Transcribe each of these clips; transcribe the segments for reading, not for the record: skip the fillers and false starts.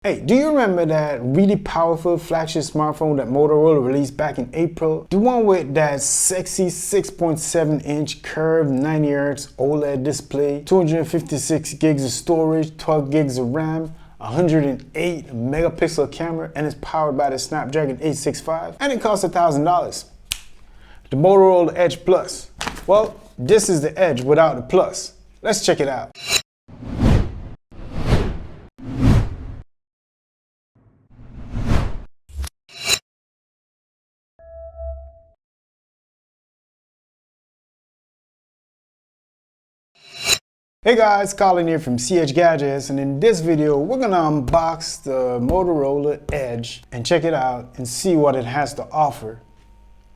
Hey, do you remember that really powerful flagship smartphone that Motorola released back in April? The one with that sexy 6.7-inch curved 90Hz OLED display, 256 gigs of storage, 12 gigs of RAM, 108 megapixel camera, and it's powered by the Snapdragon 865, and it costs $1,000. The Motorola Edge Plus. Well, this is the Edge without the plus. Let's check it out. Hey guys, Colin here from CH Gadgets, and in this video we're gonna unbox the Motorola Edge and check it out and see what it has to offer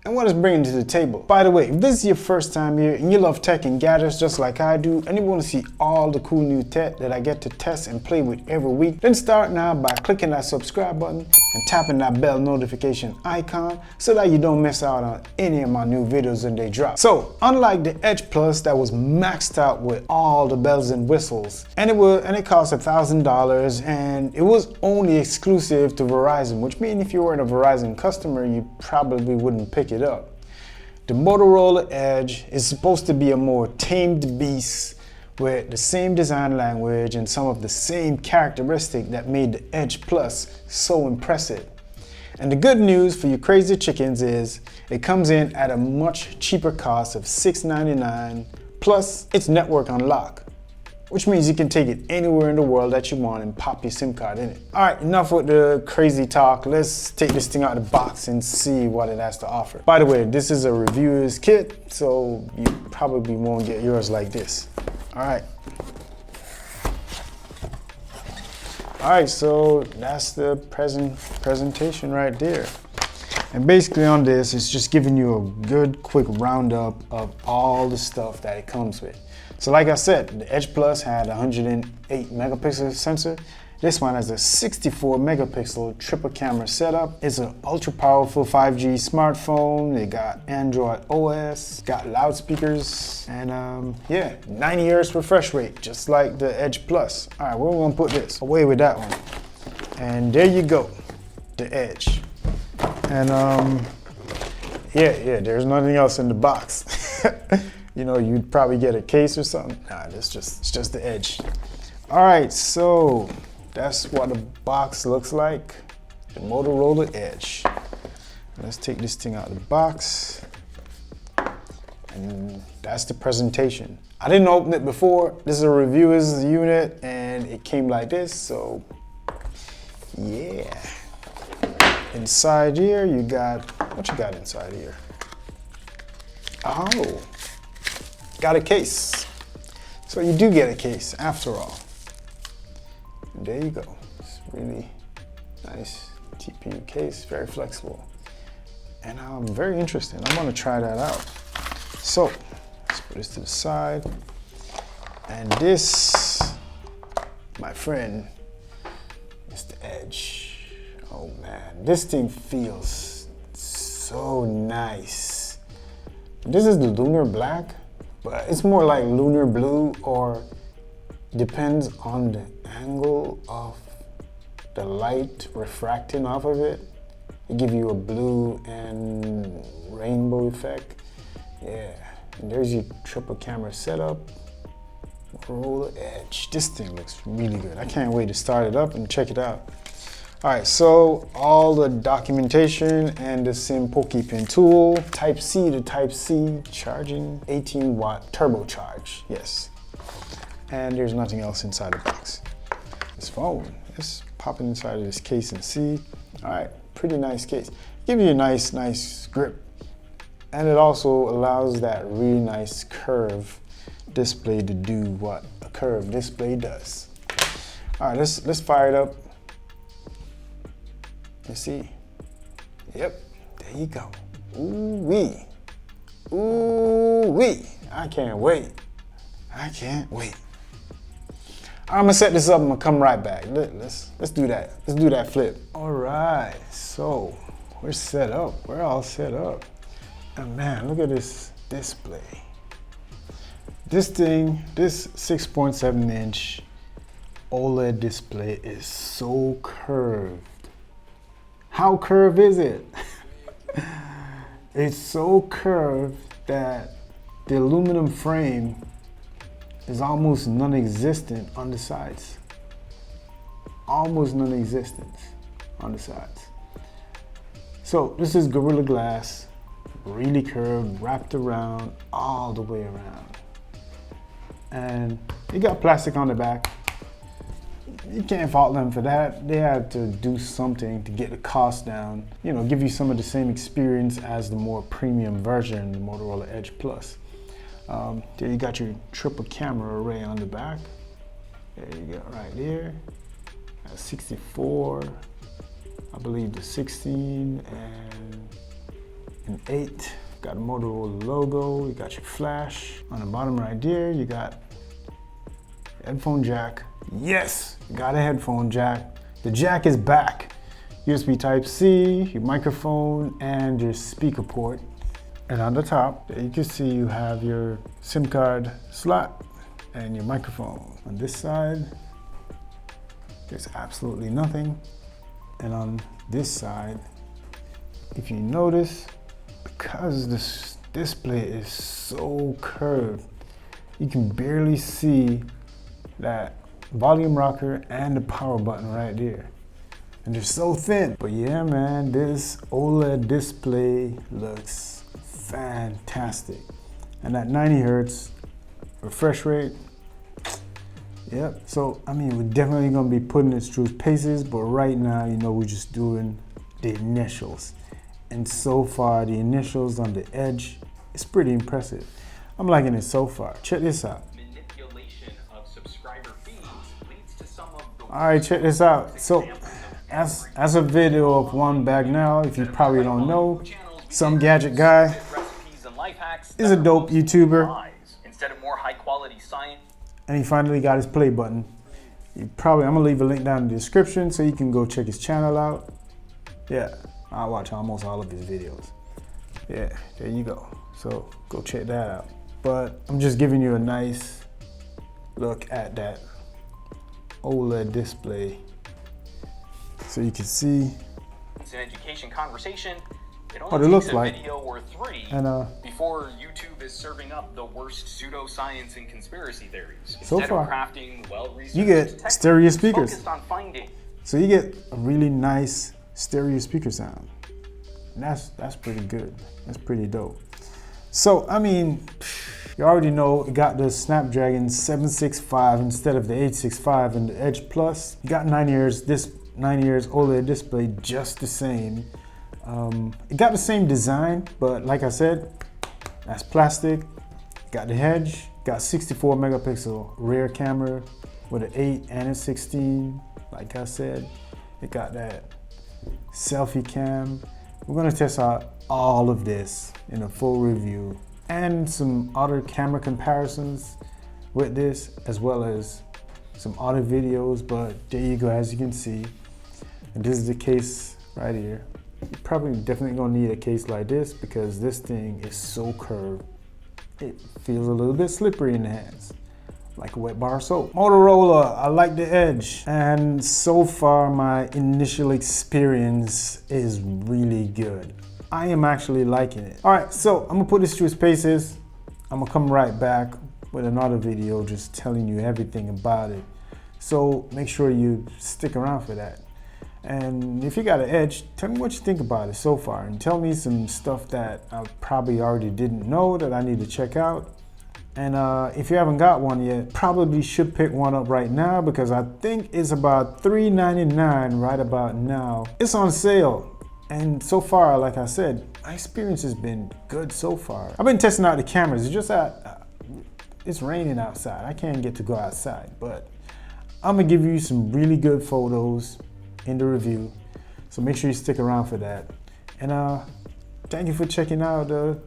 and what it's bringing to the table. By the way, if this is your first time here and you love tech and gadgets just like I do, and you want to see all the cool new tech that I get to test and play with every week, then start now by clicking that subscribe button and tapping that bell notification icon so that you don't miss out on any of my new videos when they drop. So, unlike the Edge Plus that was maxed out with all the bells and whistles, and it cost $1,000, and it was only exclusive to Verizon, which means if you weren't a Verizon customer, you probably wouldn't pick it up. The Motorola Edge is supposed to be a more tamed beast with the same design language and some of the same characteristics that made the Edge Plus so impressive. And the good news for you crazy chickens is it comes in at a much cheaper cost of $699, plus it's network unlock, which means you can take it anywhere in the world that you want and pop your SIM card in it. All right, enough with the crazy talk. Let's take this thing out of the box and see what it has to offer. By the way, this is a reviewer's kit, so you probably won't get yours like this. All right. All right, so that's the presentation right there. And basically on this, it's just giving you a good quick roundup of all the stuff that it comes with. So like I said, the Edge Plus had a 108 megapixel sensor. This one has a 64 megapixel triple camera setup. It's an ultra powerful 5G smartphone. It got Android OS, got loudspeakers, and yeah, 90 Hz refresh rate, just like the Edge Plus. All right, where we gonna put this? Away with that one. And there you go, the Edge. And yeah, there's nothing else in the box. You know, you'd probably get a case or something. Nah, it's just the Edge. All right, so that's what the box looks like, the Motorola Edge. Let's take this thing out of the box. And that's the presentation. I didn't open it before. This is a reviewer's unit and it came like this, so yeah. Inside here, you got, what you got inside here? Oh. Got a case. So you do get a case after all. And there you go. It's really nice TPU case, very flexible. And I'm very interested. I want to try that out. So let's put this to the side. And this, my friend, is the Edge. Oh man, this thing feels so nice. This is the Lunar Black. But it's more like lunar blue, or depends on the angle of the light refracting off of it. It gives you a blue and rainbow effect. Yeah, and there's your triple camera setup. Motorola Edge. This thing looks really good. I can't wait to start it up and check it out. All right, so all the documentation and the SIM pokey pin tool, Type-C to Type-C charging, 18-watt turbocharge, yes. And there's nothing else inside the box. This phone, let's pop it inside of this case and see. All right, pretty nice case. Gives you a nice grip. And it also allows that really nice curve display to do what a curved display does. All right, let's fire it up. Let's see. Yep, there you go. Ooh-wee. Ooh-wee. I can't wait. I can't wait. I'm gonna set this up and I'm gonna come right back. Let's do that. Let's do that flip. All right, so we're set up. We're all set up. And man, look at this display. This thing, this 6.7-inch OLED display is so curved. How curved is it? It's so curved that the aluminum frame is almost non-existent on the sides. Almost non-existent on the sides. So this is Gorilla Glass, really curved, wrapped around, all the way around. And you got plastic on the back. You can't fault them for that. They had to do something to get the cost down, you know, give you some of the same experience as the more premium version, the Motorola Edge Plus. There you got your triple camera array on the back. There you go, right there. 64, I believe the 16 and an 8. Got a Motorola logo. You got your flash. On the bottom right there, you got headphone jack. Yes, got a headphone jack. The jack is back. USB Type-C, your microphone, and your speaker port. And on the top, there you can see you have your SIM card slot and your microphone. On this side, there's absolutely nothing. And on this side, if you notice, because this display is so curved, you can barely see that volume rocker and the power button right there. And they're so thin. But yeah, man, this OLED display looks fantastic. And that 90 Hertz refresh rate, yep. So, I mean, we're definitely gonna be putting it through paces, but right now, you know, we're just doing the initials. And so far, the initials on the Edge is pretty impressive. I'm liking it so far. Check this out. All right, check this out. So, as a video of one back now, if you probably don't know, Some Gadget Guy is a dope YouTuber. Instead of more high quality science. And he finally got his play button. I'm gonna leave a link down in the description so you can go check his channel out. Yeah, I watch almost all of his videos. Yeah, there you go. So go check that out. But I'm just giving you a nice look at that OLED display so you can see It's an education conversation. what it looks like. Video or 3 and before YouTube is serving up the worst pseudoscience and conspiracy theories. So Instead far, of crafting well-researched you get stereo speakers. focused on finding. So you get a really nice stereo speaker sound. And that's pretty good. That's pretty dope. So, I mean, you already know it got the Snapdragon 765 instead of the 865 and the Edge Plus. You got 9 years, this 9 years OLED display just the same. It got the same design, but like I said, that's plastic. Got the Edge, got 64 megapixel rear camera with an 8 and a 16. Like I said, it got that selfie cam. We're gonna test out all of this in a full review and some other camera comparisons with this, as well as some other videos, but there you go, as you can see. And this is the case right here. You're probably definitely gonna need a case like this because this thing is so curved. It feels a little bit slippery in the hands, like a wet bar of soap. Motorola, I like the Edge. And so far, my initial experience is really good. I am actually liking it. All right, so I'm gonna put this through its paces. I'm gonna come right back with another video just telling you everything about it. So make sure you stick around for that. And if you got an Edge, tell me what you think about it so far and tell me some stuff that I probably already didn't know that I need to check out. And if you haven't got one yet, probably should pick one up right now because I think it's about $3.99 right about now. It's on sale. And so far, like I said, my experience has been good so far. I've been testing out the cameras. It's just that it's raining outside. I can't get to go outside, but I'm gonna give you some really good photos in the review. So make sure you stick around for that. And thank you for checking out the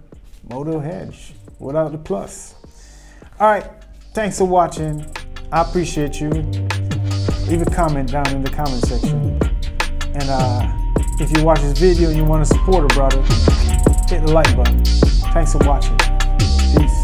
Moto Edge without the plus. All right, thanks for watching. I appreciate you. Leave a comment down in the comment section. And if you watch this video and you want to support a brother, hit the like button. Thanks for watching. Peace.